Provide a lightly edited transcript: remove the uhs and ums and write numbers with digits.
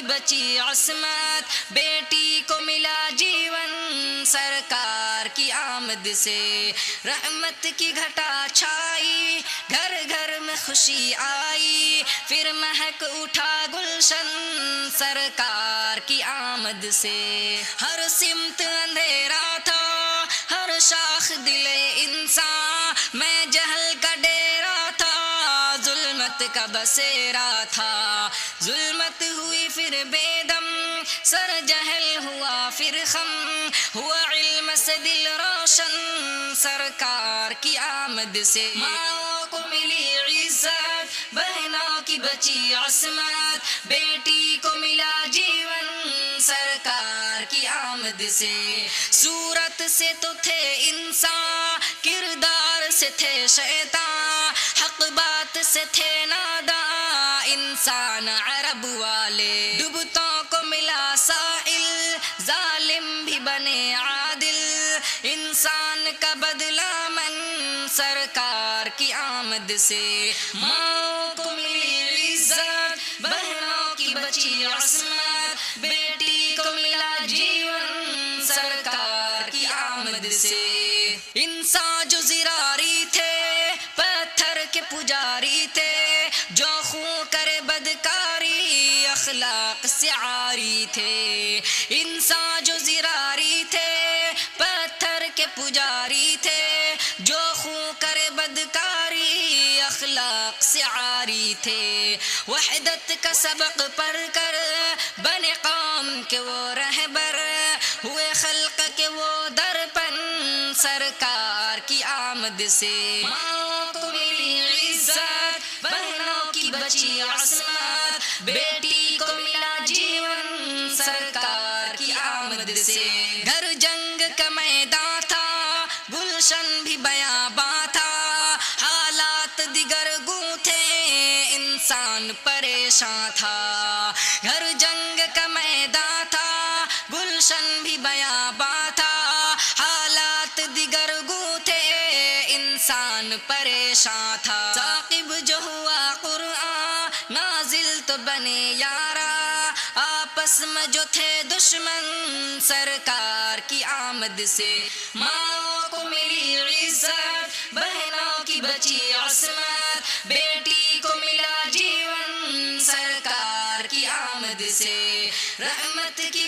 بچی عصمت، بیٹی کو ملا جیون سرکار کی آمد سے، رحمت کی گھٹا چھائی، گھر گھر میں خوشی آئی، پھر مہک اٹھا گلشن سرکار کی آمد سے، ہر سمت اندھیرا تھا، ہر شاخ دل انسان میں جہل کا ڈیرا تھا، ظلمت کا بسیرا تھا، ظلمت ہوئی پھر بے دم، سر جہل ہوا پھر خم، ہوا علم سے دل روشن سرکار کی آمد سے، ماں کو ملی عزت، بہنوں کی بچی عصمت، بیٹی کو ملا جیون سرکار کی آمد سے، صورت سے تو تھے انسان، کردار سے تھے شیطان، حق بات سے تھے ناداں انسان عرب والے، ڈوبتوں کو ملا ساحل، ظالم بھی بنے عادل، انسان کا بدلہ من سرکار کی آمد سے، ماں کو ملی عزت، بہنوں کی بچی عصمت، بیٹی کو ملا جیون سرکار کی آمد سے، انسان جو زراری تھے، پتھر کے پجاری تھے، جو خوں کرے بدکاری اخلاق سے عاری تھے، انسان جو زراری تھے، پتھر کے پجاری تھے، جو خوں کرے بدکاری اخلاق سے عاری تھے، وحدت کا سبق پڑھ کر بنے قوم کے وہ رہبر، ہوئے خلق کے وہ درپن سرکار کی آمد سے، ماں کو ملی عزت، بہنوں کی بچی عصمت، بیٹی کو ملا جیون سرکار کی آمد سے، گھر جنگ کا میدان تھا، گلشن بھی بیاباں تھا، حالات دیگر گوں تھے، انسان پریشاں تھا، گھر جنگ کا میدان تھا، گلشن بھی بیاباں تھا، حالات دیگر گوں تھے، انسان پریشاں تھا، ثاقب جو ہوا قرآن نازل تو بنے یارا، آپس میں جو تھے دشمن سرکار کی آمد سے، ماں کو ملی عزت، بہنوں کی بچی عصمت، بیٹی کو ملا جیون سرکار کی آمد سے، رحمت کی